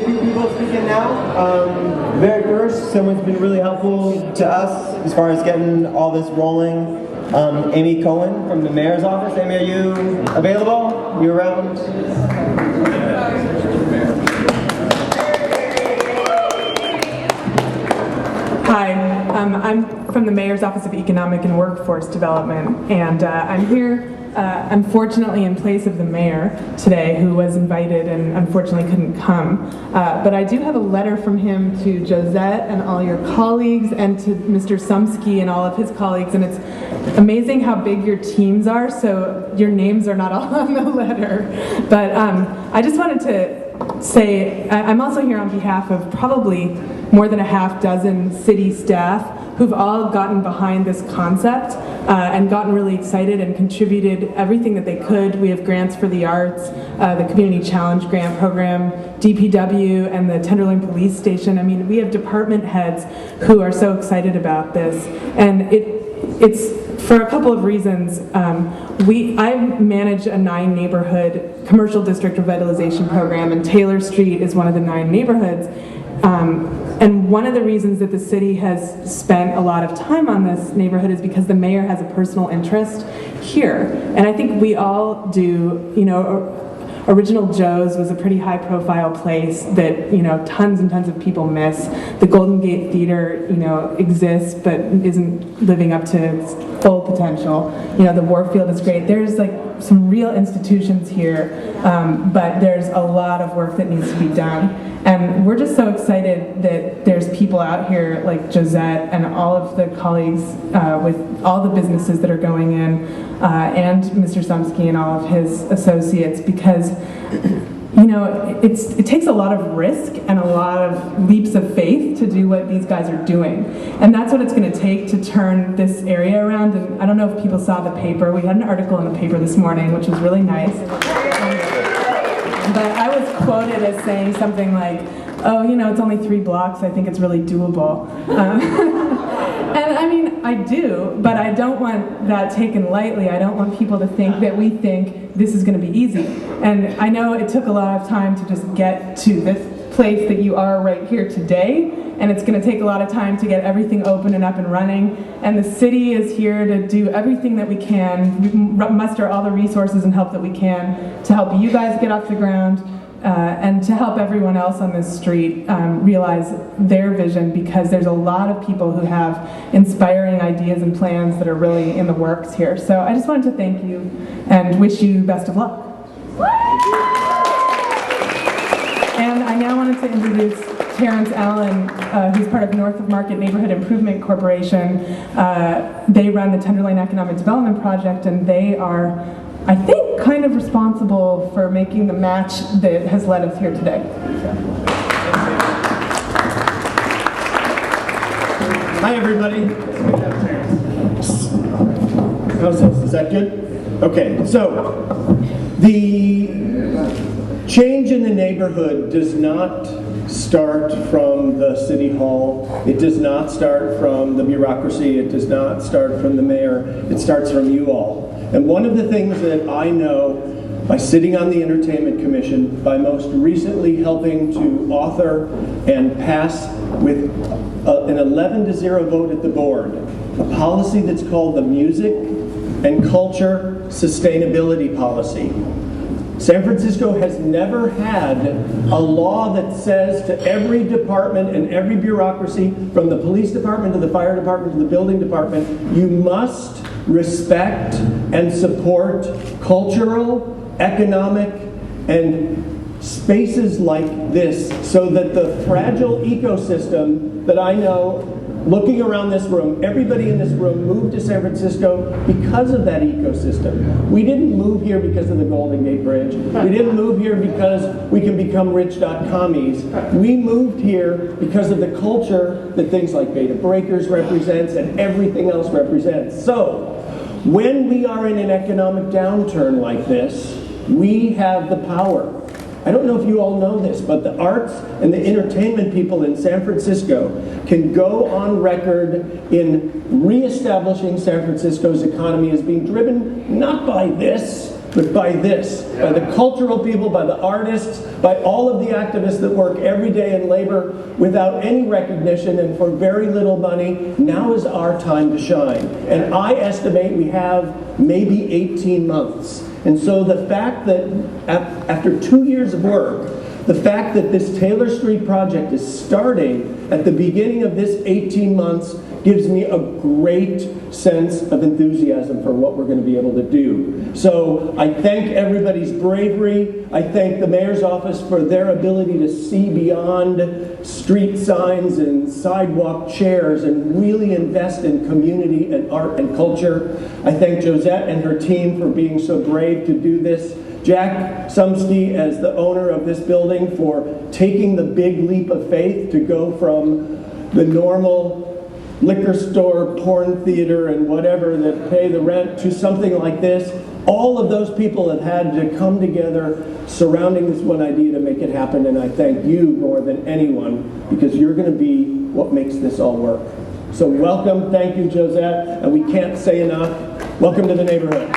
few people speaking now. Very first, someone's been really helpful to us as far as getting all this rolling. Amy Cohen from the mayor's office. Amy, are you available? You around? Hi, I'm from the Mayor's Office of Economic and Workforce Development, and I'm here unfortunately in place of the mayor today, who was invited and unfortunately couldn't come. But I do have a letter from him to Josette and all your colleagues, and to Mr. Sumsky and all of his colleagues, and it's amazing how big your teams are, so your names are not all on the letter. But I just wanted to say, I'm also here on behalf of probably more than a half dozen city staff who've all gotten behind this concept and gotten really excited and contributed everything that they could. We have grants for the arts, the Community Challenge Grant Program, DPW, and the Tenderloin Police Station. I mean, we have department heads who are so excited about this, and it's for a couple of reasons. I manage a 9-neighborhood commercial district revitalization program, and Taylor Street is one of the 9 neighborhoods. And one of the reasons that the city has spent a lot of time on this neighborhood is because the mayor has a personal interest here. And I think we all do. You know, Original Joe's was a pretty high-profile place that, you know, tons and tons of people miss. The Golden Gate Theater, you know, exists but isn't living up to its full potential. You know, the Warfield is great. There's like some real institutions here, but there's a lot of work that needs to be done. And we're just so excited that there's people out here like Josette and all of the colleagues with all the businesses that are going in, and Mr. Sumsky and all of his associates, because you know, it takes a lot of risk and a lot of leaps of faith to do what these guys are doing. And that's what it's going to take to turn this area around. And I don't know if people saw the paper. We had an article in the paper this morning, which was really nice. But I was quoted as saying something like, oh, you know, it's only 3 blocks. I think it's really doable. And I mean, I do, but I don't want that taken lightly. I don't want people to think that we think this is going to be easy. And I know it took a lot of time to just get to this place that you are right here today, and it's going to take a lot of time to get everything open and up and running. And the city is here to do everything that we can, muster all the resources and help that we can to help you guys get off the ground, and to help everyone else on this street realize their vision, because there's a lot of people who have inspiring ideas and plans that are really in the works here. So I just wanted to thank you and wish you best of luck. And I now wanted to introduce Terrence Allen, who's part of North of Market Neighborhood Improvement Corporation. They run the Tenderloin Economic Development Project, and they are, I think, kind of responsible for making the match that has led us here today. Hi, everybody. How's this? Is that good? Okay, so the change in the neighborhood does not start from the city hall. It does not start from the bureaucracy. It does not start from the mayor. It starts from you all. And one of the things that I know by sitting on the Entertainment Commission, by most recently helping to author and pass with an 11-0 vote at the board, a policy that's called the Music and Culture Sustainability Policy. San Francisco has never had a law that says to every department and every bureaucracy, from the police department to the fire department to the building department, you must respect and support cultural, economic, and spaces like this, so that the fragile ecosystem that I know, looking around this room, everybody in this room moved to San Francisco because of that ecosystem. We didn't move here because of the Golden Gate Bridge. We didn't move here because we can become rich.commies. We moved here because of the culture that things like Beta Breakers represents and everything else represents. So, when we are in an economic downturn like this, we have the power. I don't know if you all know this, but the arts and the entertainment people in San Francisco can go on record in reestablishing San Francisco's economy as being driven not by this, but by this, by the cultural people, by the artists, by all of the activists that work every day in labor without any recognition and for very little money. Now is our time to shine. And I estimate we have maybe 18 months. And so the fact that after 2 years of work, the fact that this Taylor Street project is starting at the beginning of this 18 months gives me a great sense of enthusiasm for what we're going to be able to do. So I thank everybody's bravery. I thank the mayor's office for their ability to see beyond street signs and sidewalk chairs and really invest in community and art and culture. I thank Josette and her team for being so brave to do this. Jack Sumsky, as the owner of this building, for taking the big leap of faith to go from the normal liquor store, porn theater, and whatever that pay the rent to something like this. All of those people have had to come together surrounding this one idea to make it happen, and I thank you more than anyone, because you're going to be what makes this all work. So welcome, thank you, Josette, and we can't say enough. Welcome to the neighborhood.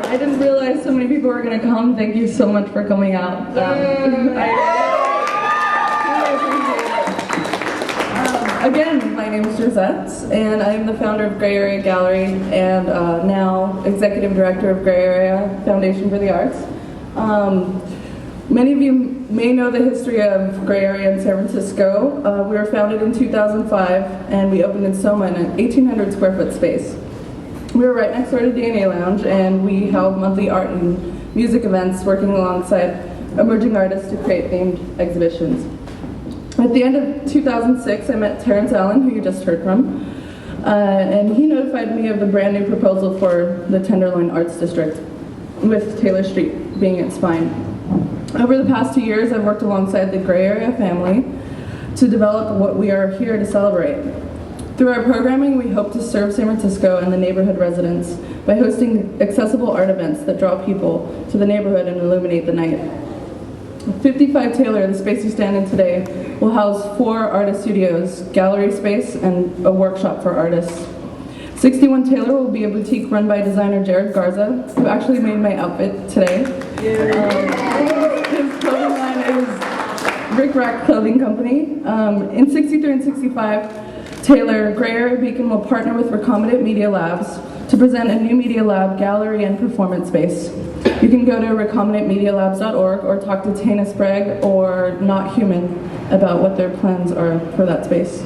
I didn't realize so many people were going to come. Thank you so much for coming out. Again, my name is Josette, and I'm the founder of Gray Area Gallery and now Executive Director of Gray Area Foundation for the Arts. Many of you may know the history of Gray Area in San Francisco. We were founded in 2005, and we opened in Soma in an 1,800 square foot space. We were right next door to DNA Lounge, and we held monthly art and music events working alongside emerging artists to create themed exhibitions. At the end of 2006, I met Terrence Allen, who you just heard from, and he notified me of the brand new proposal for the Tenderloin Arts District, with Taylor Street being its spine. Over the past 2 years, I've worked alongside the Gray Area family to develop what we are here to celebrate. Through our programming, we hope to serve San Francisco and the neighborhood residents by hosting accessible art events that draw people to the neighborhood and illuminate the night. 55 Taylor, the space you stand in today, will house 4 artist studios, gallery space, and a workshop for artists. 61 Taylor will be a boutique run by designer Jared Garza, who actually made my outfit today. His clothing line is Rick Rack Clothing Company. In 63 and 65, Taylor, Gray Area Beacon will partner with Recombinant Media Labs to present a new Media Lab gallery and performance space. You can go to recombinantmedialabs.org or talk to Tana Sprague or Not Human about what their plans are for that space.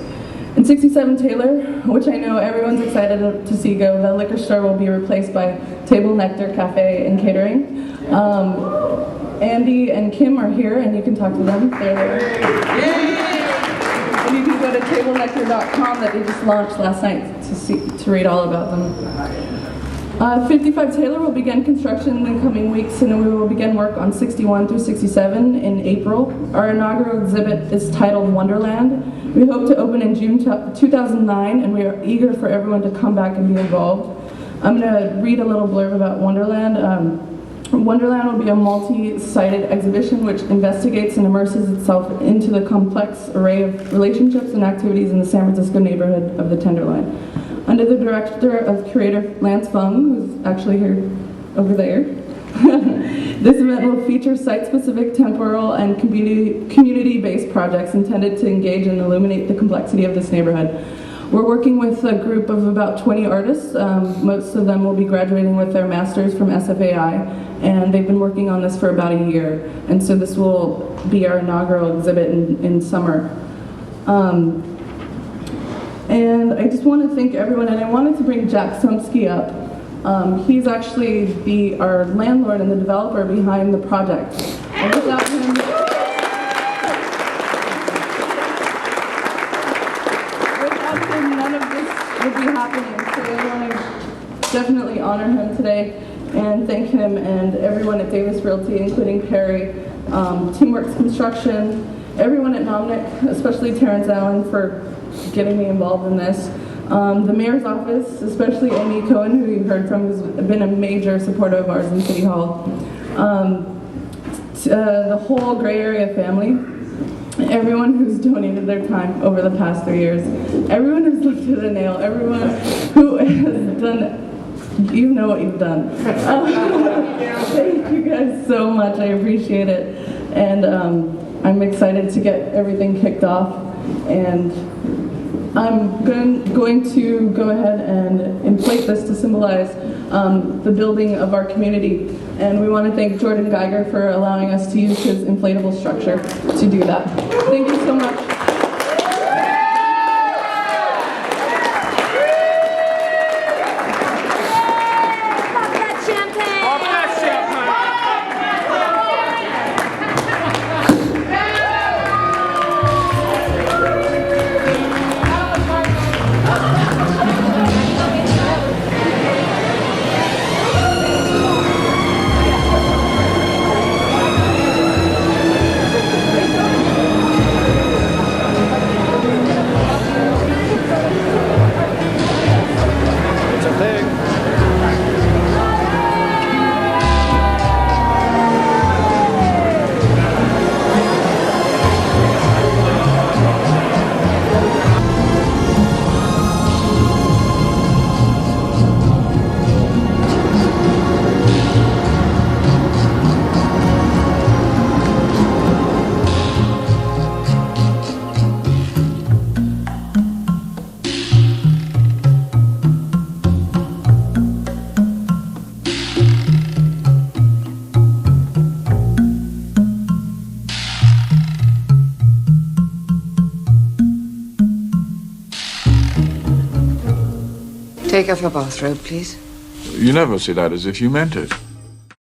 In 67 Taylor, which I know everyone's excited to see go, the liquor store will be replaced by Table Nectar Cafe and Catering. Andy and Kim are here, and you can talk to them. They're there. And you can go to tablenectar.com that they just launched last night to read all about them. 55 Taylor will begin construction in the coming weeks, and we will begin work on 61 through 67 in April. Our inaugural exhibit is titled Wonderland. We hope to open in June 2009, and we are eager for everyone to come back and be involved. I'm going to read a little blurb about Wonderland. Wonderland will be a multi-sided exhibition which investigates and immerses itself into the complex array of relationships and activities in the San Francisco neighborhood of the Tenderloin. Under the director of curator Lance Fung, who's actually here over there, this event will feature site-specific, temporal, and community-based projects intended to engage and illuminate the complexity of this neighborhood. We're working with a group of about 20 artists. Most of them will be graduating with their masters from SFAI, and they've been working on this for about a year. And so this will be our inaugural exhibit in summer. And I just want to thank everyone, and I wanted to bring Jack Sumsky up. He's actually our landlord and the developer behind the project. And without him, none of this would be happening. So I want to definitely honor him today and thank him and everyone at Davis Realty, including Perry, Teamworks Construction, everyone at Nomnic, especially Terrence Allen for getting me involved in this. The mayor's office, especially Amy Cohen, who you heard from, who's been a major supporter of ours in City Hall. The whole Gray Area family. everyone who's donated their time over the past 3 years, everyone who's lifted a nail, everyone who has done, you know what you've done. Thank you guys so much, I appreciate it. And I'm excited to get everything kicked off. And I'm going to go ahead and inflate this to symbolize the building of our community. And we want to thank Jordan Geiger for allowing us to use his inflatable structure to do that. Thank you so much. Take off your bathrobe, please. You never say that as if you meant it.